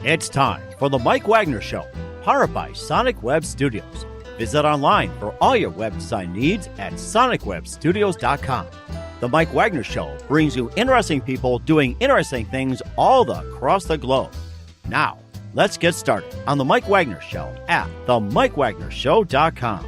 It's time for the Mike Wagner Show, powered by Sonic Web Studios. Visit online for all your web design needs at sonicwebstudios.com. The Mike Wagner Show brings you interesting people doing interesting things all across the globe. Now, let's get started on the Mike Wagner Show at themikewagnershow.com.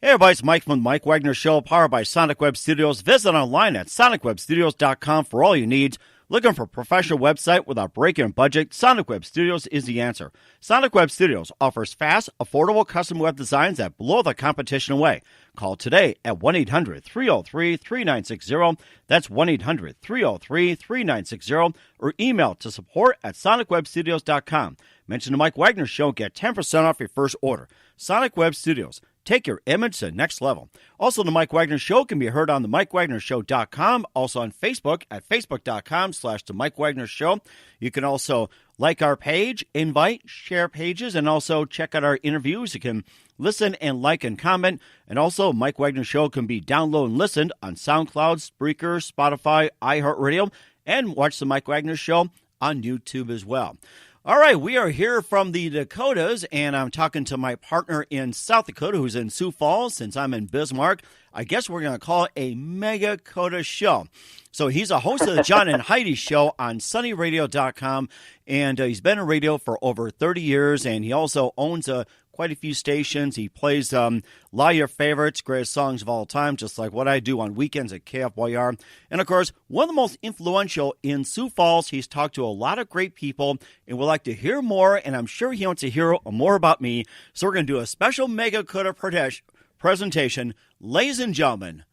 Hey everybody, it's Mike from the Mike Wagner Show, powered by Sonic Web Studios. Visit online at sonicwebstudios.com for all your needs. Looking for a professional website without breaking a budget? Sonic Web Studios is the answer. Sonic Web Studios offers fast, affordable custom web designs that blow the competition away. Call today at 1-800-303-3960. That's 1-800-303-3960. Or email to support@sonicwebstudios.com. Mention the Mike Wagner Show and get 10% off your first order. Sonic Web Studios. Take your image to the next level. Also, the Mike Wagner Show can be heard on the MikeWagnerShow.com, also on Facebook at Facebook.com/The Mike Wagner Show. You can also like our page, invite, share pages, and also check out our interviews. You can listen and like and comment. And also, Mike Wagner Show can be downloaded and listened on SoundCloud, Spreaker, Spotify, iHeartRadio, and watch the Mike Wagner Show on YouTube as well. All right, we are here from the Dakotas, and I'm talking to my partner in South Dakota, who's in Sioux Falls. Since I'm in Bismarck, I guess we're going to call it a Megakota show. So he's a host of the John and Heidi Show on sunnyradio.com, and he's been in radio for over 30 years, and he also owns quite a few stations. He plays a lot of your favorites, greatest songs of all time, just like what I do on weekends at KFYR. And, of course, one of the most influential in Sioux Falls. He's talked to a lot of great people, and would like to hear more, and I'm sure he wants to hear more about me. So we're going to do a special Megakota presentation. Ladies and gentlemen,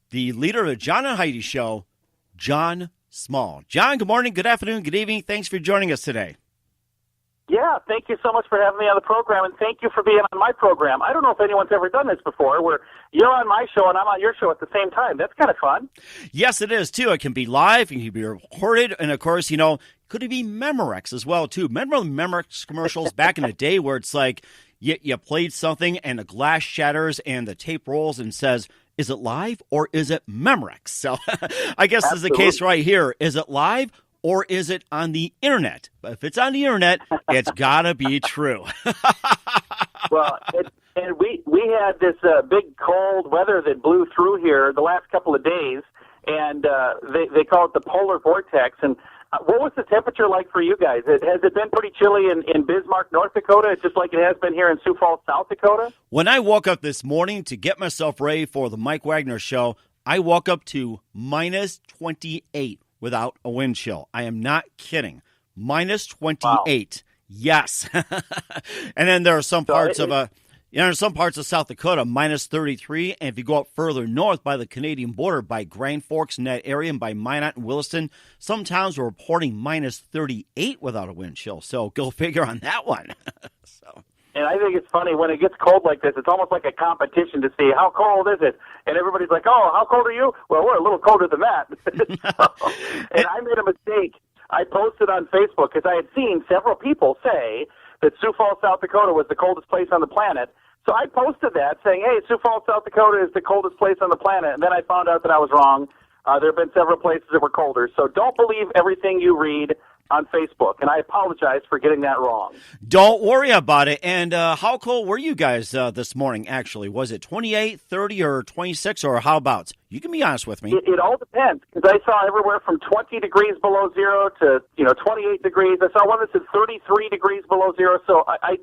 the leader of the John and Heidi Show, John Small. John, good morning, good afternoon, good evening. Thanks for joining us today. Yeah, thank you so much for having me on the program, and thank you for being on my program. I don't know if anyone's ever done this before, where you're on my show and I'm on your show at the same time. That's kind of fun. Yes, it is, too. It can be live, it can be recorded, and, of course, could it be Memorex as well, too? Remember the Memorex commercials back in the day where it's like you played something and the glass shatters and the tape rolls and says, is it live or is it Memorex? So I guess this is the case right here. Is it live or is it on the internet? But if it's on the internet, it's got to be true. Well, and we had this big cold weather that blew through here the last couple of days, and they call it the polar vortex. And what was the temperature like for you guys? Has it been pretty chilly in Bismarck, North Dakota, just like it has been here in Sioux Falls, South Dakota? When I woke up this morning to get myself ready for the Mike Wagner Show, I woke up to minus 28 without a wind chill. I am not kidding. Minus 28. Wow. Yes. And then there are some parts of some parts of South Dakota, minus 33. And if you go up further north by the Canadian border, by Grand Forks in that area, and by Minot and Williston, some towns are reporting minus 38 without a wind chill. So go figure on that one. And I think it's funny, when it gets cold like this, it's almost like a competition to see how cold is it. And everybody's like, oh, how cold are you? Well, we're a little colder than that. And I made a mistake. I posted on Facebook because I had seen several people say that Sioux Falls, South Dakota was the coldest place on the planet. So I posted that saying, hey, Sioux Falls, South Dakota is the coldest place on the planet. And then I found out that I was wrong. There have been several places that were colder. So don't believe everything you read on Facebook, and I apologize for getting that wrong. Don't worry about it. And how cold were you guys this morning, actually? Was it 28, 30, or 26, or how about? You can be honest with me. It all depends, because I saw everywhere from 20 degrees below zero to 28 degrees. I saw one that said 33 degrees below zero. So I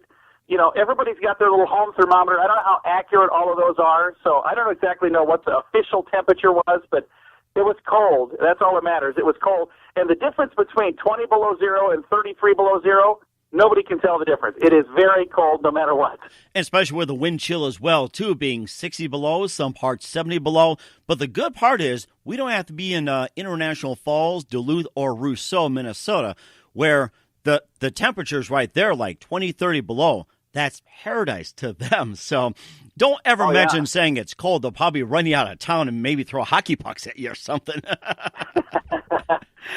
everybody's got their little home thermometer. I don't know how accurate all of those are, so I don't exactly know what the official temperature was, but it was cold. That's all that matters. It was cold. And the difference between 20 below zero and 33 below zero, nobody can tell the difference. It is very cold no matter what. And especially with the wind chill as well, too, being 60 below, some parts 70 below. But the good part is we don't have to be in International Falls, Duluth, or Rousseau, Minnesota, where the temperature's right there, like 20, 30 below. That's paradise to them. So don't ever mention saying it's cold. They'll probably run you out of town and maybe throw hockey pucks at you or something.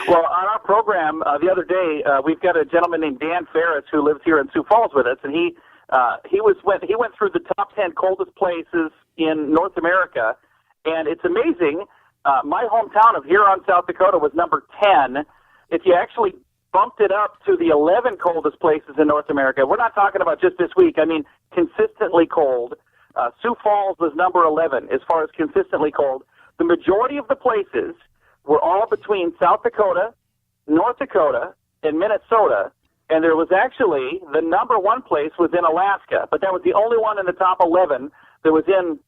Well, on our program the other day, we've got a gentleman named Dan Ferris who lives here in Sioux Falls with us, and he went through the top 10 coldest places in North America, And it's amazing. My hometown of Huron, South Dakota was number 10. If you actually bumped it up to the 11 coldest places in North America, we're not talking about just this week. I mean, consistently cold. Sioux Falls was number 11 as far as consistently cold. The majority of the places were all between South Dakota, North Dakota, and Minnesota. And there was actually, the number one place was in Alaska, but that was the only one in the top 11 that was in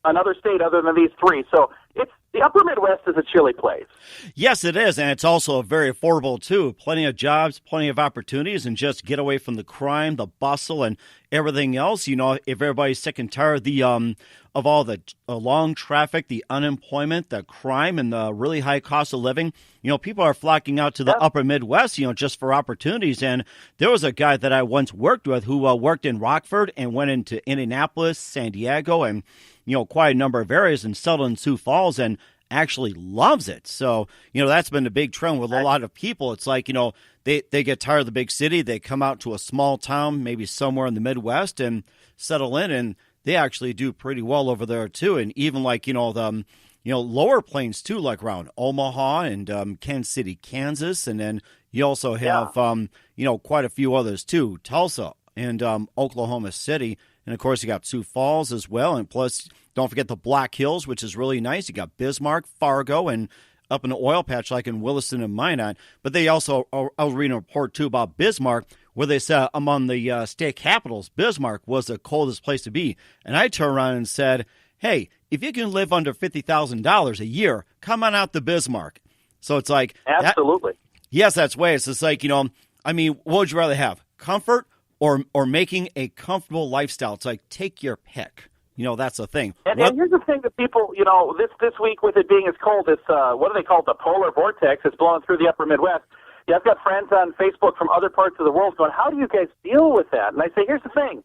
another state other than these three. So it's the upper Midwest is a chilly place. Yes, it is, and it's also very affordable, too. Plenty of jobs, plenty of opportunities, and just get away from the crime, the bustle, and everything else. You know, if everybody's sick and tired of all the long traffic, the unemployment, the crime, and the really high cost of living, you know, people are flocking out to the upper Midwest, you know, just for opportunities. And there was a guy that I once worked with who worked in Rockford and went into Indianapolis, San Diego, and, you know, quite a number of areas, and settled in Sioux Falls, and actually loves it. So, you know, that's been a big trend with a lot of people. It's like, you know, they get tired of the big city. They come out to a small town, maybe somewhere in the Midwest, and settle in, and they actually do pretty well over there too. And even like, you know, the lower plains too, like around Omaha and Kansas City, Kansas. And then you also have, you know, quite a few others too, Tulsa and Oklahoma City. And of course you got Sioux Falls as well. And plus, don't forget the Black Hills, which is really nice. You got Bismarck, Fargo, and up in the oil patch like in Williston and Minot. But they also, I was reading a report too about Bismarck, where they said among the state capitals, Bismarck was the coldest place to be. And I turned around and said, hey, if you can live under $50,000 a year, come on out to Bismarck. So it's like, absolutely. Yes, that's way. It's just like, you know, I mean, what would you rather have? Comfort or making a comfortable lifestyle? It's like, take your pick. You know, that's the thing. And here's the thing that people, you know, this week with it being as cold as, what do they call it, the polar vortex is blowing through the upper Midwest. Yeah, I've got friends on Facebook from other parts of the world going, how do you guys deal with that? And I say, here's the thing.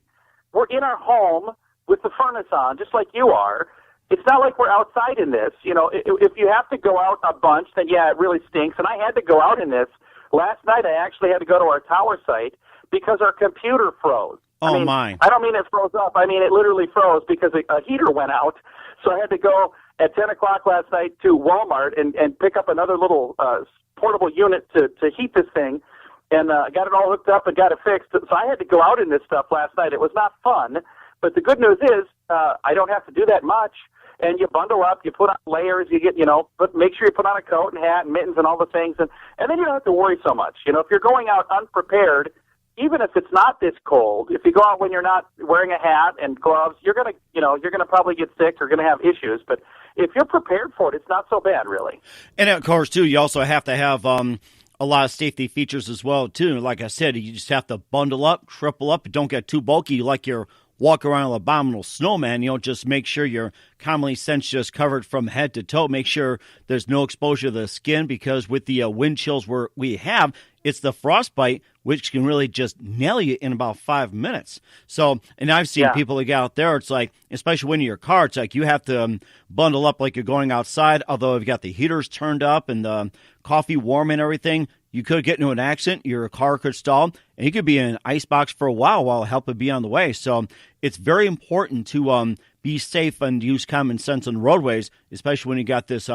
We're in our home with the furnace on, just like you are. It's not like we're outside in this. You know, if you have to go out a bunch, then yeah, it really stinks. And I had to go out in this. Last night I actually had to go to our tower site because our computer froze. Oh, I mean, my. I don't mean it froze up. I mean it literally froze because a heater went out. So I had to go at 10 o'clock last night to Walmart and pick up another little portable unit to heat this thing, and got it all hooked up and got it fixed. So I had to go out in this stuff last night. It was not fun, but the good news is I don't have to do that much. And you bundle up, you put on layers, you get, you know, but make sure you put on a coat and hat and mittens and all the things, and then you don't have to worry so much. You know, if you're going out unprepared, even if it's not this cold, if you go out when you're not wearing a hat and gloves, you're gonna probably get sick or gonna have issues. But if you're prepared for it, it's not so bad, really. And of course, too, you also have to have a lot of safety features as well, too. Like I said, you just have to bundle up, triple up, don't get too bulky like you're walking around an abominable snowman. You know, just make sure your commonly sense just covered from head to toe. Make sure there's no exposure to the skin, because with the wind chills we have, it's the frostbite, which can really just nail you in about 5 minutes. So, and I've seen people that get out there, it's like, especially when in your car, it's like you have to bundle up like you're going outside, although if you got the heaters turned up and the coffee warm and everything, you could get into an accident, your car could stall, and you could be in an icebox for a while help would be on the way. So it's very important to be safe and use common sense on roadways, especially when you got this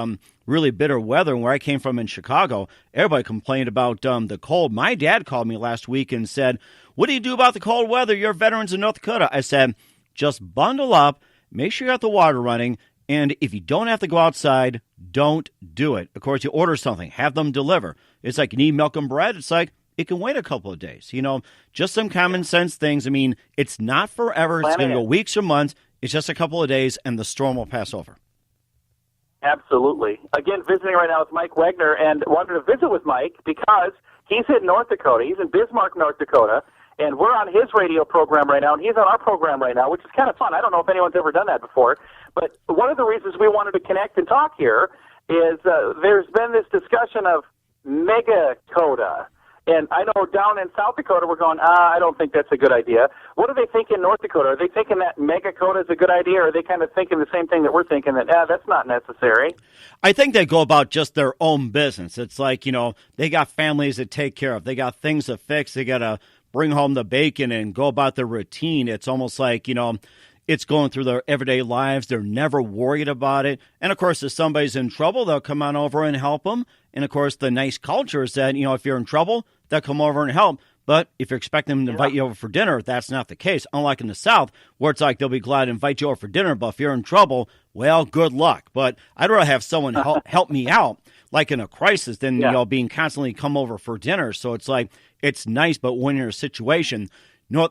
really bitter weather. And where I came from in Chicago, everybody complained about the cold. My dad called me last week and said, what do you do about the cold weather? You're veterans in North Dakota. I said, just bundle up, make sure you got the water running, and if you don't have to go outside, don't do it. Of course, you order something, have them deliver. It's like you need milk and bread. It's like it can wait a couple of days. You know, just some common sense things. I mean, it's not forever. It's going to go weeks or months. It's just a couple of days, and the storm will pass over. Absolutely. Again, visiting right now with Mike Wagner, and wanted to visit with Mike because he's in North Dakota. He's in Bismarck, North Dakota, and we're on his radio program right now, and he's on our program right now, which is kind of fun. I don't know if anyone's ever done that before, but one of the reasons we wanted to connect and talk here is there's been this discussion of Megakota. And I know down in South Dakota, we're going, I don't think that's a good idea. What do they think in North Dakota? Are they thinking that Megakota is a good idea, or are they kind of thinking the same thing that we're thinking, that, that's not necessary? I think they go about just their own business. It's like, you know, they got families to take care of. They got things to fix. They got to bring home the bacon and go about their routine. It's almost like, you know, it's going through their everyday lives. They're never worried about it. And, of course, if somebody's in trouble, they'll come on over and help them. And, of course, the nice culture is that, if you're in trouble, they'll come over and help. But if you're expecting them to invite you over for dinner, that's not the case. Unlike in the South, where it's like they'll be glad to invite you over for dinner, but if you're in trouble, well, good luck. But I'd rather have someone help me out, like in a crisis, than being constantly come over for dinner. So it's like it's nice, but when you're in a situation, the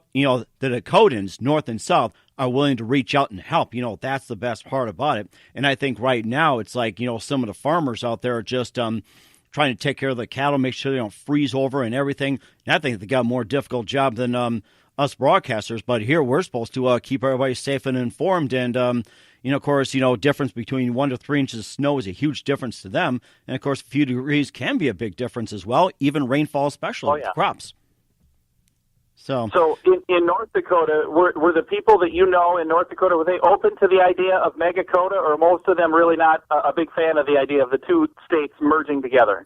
Dakotans, North and South, are willing to reach out and help. That's the best part about it. And I think right now it's like some of the farmers out there are just trying to take care of the cattle, make sure they don't freeze over and everything. And I think they got a more difficult job than us broadcasters. But here we're supposed to keep everybody safe and informed. And, of course, difference between 1 to 3 inches of snow is a huge difference to them. And, of course, a few degrees can be a big difference as well, even rainfall especially with crops. So in North Dakota, were the people that in North Dakota, were they open to the idea of Megakota, or most of them really not a big fan of the idea of the two states merging together?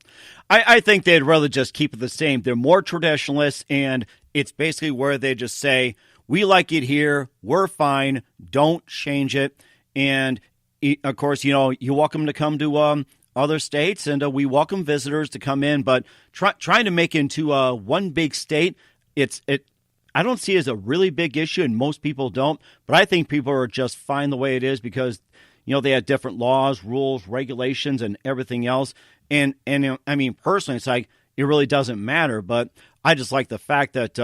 I think they'd rather just keep it the same. They're more traditionalists, and it's basically where they just say, we like it here, we're fine, don't change it. And, of course, you're welcome to come to other states, and we welcome visitors to come in. But trying to make it into one big state, I don't see it as a really big issue, and most people don't. But I think people are just fine the way it is because, they have different laws, rules, regulations, and everything else. And I mean, personally, it's like it really doesn't matter. But I just like the fact that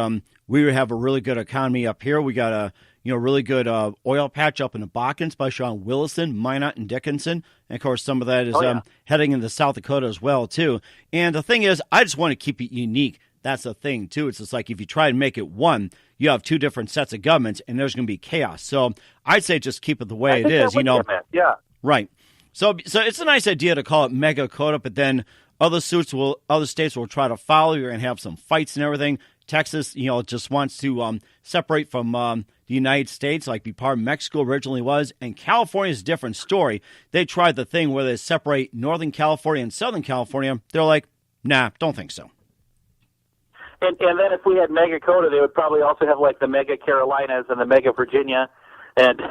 we have a really good economy up here. We got a really good oil patch up in the Bakken, especially on Williston, Minot, and Dickinson. And, of course, some of that is heading into South Dakota as well, too. And the thing is, I just want to keep it unique. That's the thing, too. It's just like if you try and make it one, you have two different sets of governments, and there's going to be chaos. So I'd say just keep it the way it is. Yeah. Right. So it's a nice idea to call it Megakota, but then other states will try to follow. You're going to have some fights and everything. Texas, just wants to separate from the United States, like be part of Mexico originally was. And California is a different story. They tried the thing where they separate Northern California and Southern California. They're like, nah, don't think so. And then if we had Megakota, they would probably also have like the Mega Carolinas and the Mega Virginia and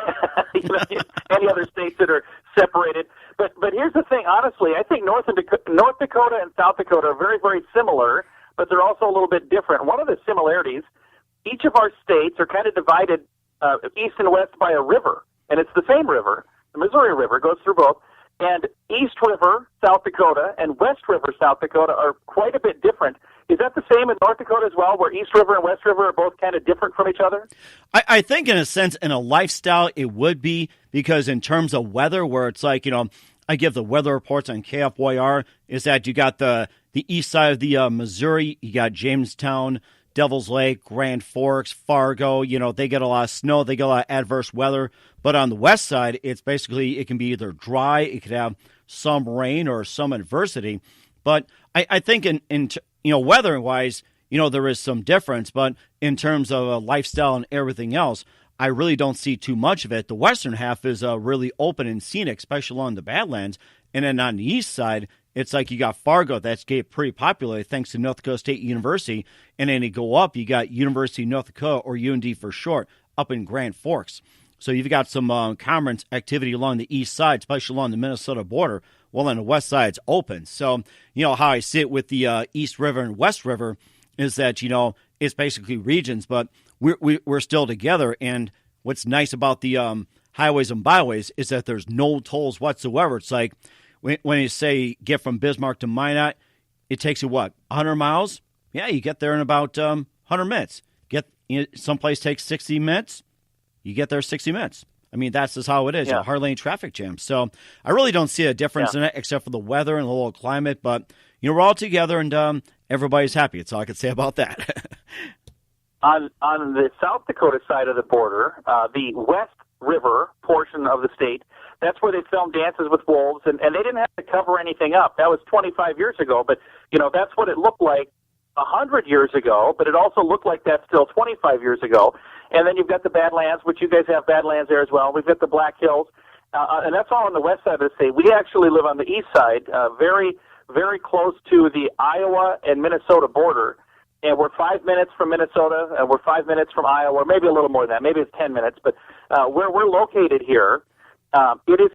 any other states that are separated. But here's the thing, honestly, I think North Dakota and South Dakota are very, very similar, but they're also a little bit different. One of the similarities, each of our states are kind of divided east and west by a river, and it's the same river. The Missouri River goes through both. And East River, South Dakota, and West River, South Dakota are quite a bit different. Is that the same in North Dakota as well, where East River and West River are both kind of different from each other? I think in a sense, in a lifestyle, it would be, because in terms of weather, where it's like, I give the weather reports on KFYR, is that you got the east side of the Missouri, you got Jamestown, Devil's Lake, Grand Forks, Fargo, they get a lot of snow, they get a lot of adverse weather. But on the west side, it's basically, it can be either dry, it could have some rain or some adversity. But I think in weather-wise, there is some difference. But in terms of lifestyle and everything else, I really don't see too much of it. The western half is really open and scenic, especially along the Badlands. And then on the east side, it's like you got Fargo, that's pretty popular thanks to North Dakota State University. And then you go up, you got University of North Dakota, or UND for short, up in Grand Forks. So you've got some conference activity along the east side, especially along the Minnesota border. Well, on the west side, it's open. So, how I see it with the East River and West River is that, it's basically regions, but we're still together. And what's nice about the highways and byways is that there's no tolls whatsoever. It's like when you say get from Bismarck to Minot, it takes you, 100 miles? Yeah, you get there in about 100 minutes. Someplace takes 60 minutes. You get there 60 minutes. I mean, that's just how it is. Yeah. Hardly any traffic jams. So I really don't see a difference in it except for the weather and the little climate. But, we're all together and everybody's happy. That's all I can say about that. On the South Dakota side of the border, the West River portion of the state, that's where they filmed Dances with Wolves, and they didn't have to cover anything up. That was 25 years ago, but, that's what it looked like 100 years ago, but it also looked like that still 25 years ago. And then you've got the Badlands, which you guys have Badlands there as well. We've got the Black Hills, and that's all on the west side of the state. We actually live on the east side, very, very close to the Iowa and Minnesota border. and we're 5 minutes from Minnesota, and we're 5 minutes from Iowa, or maybe a little more than that. Maybe it's 10 minutes, but where we're located here, it is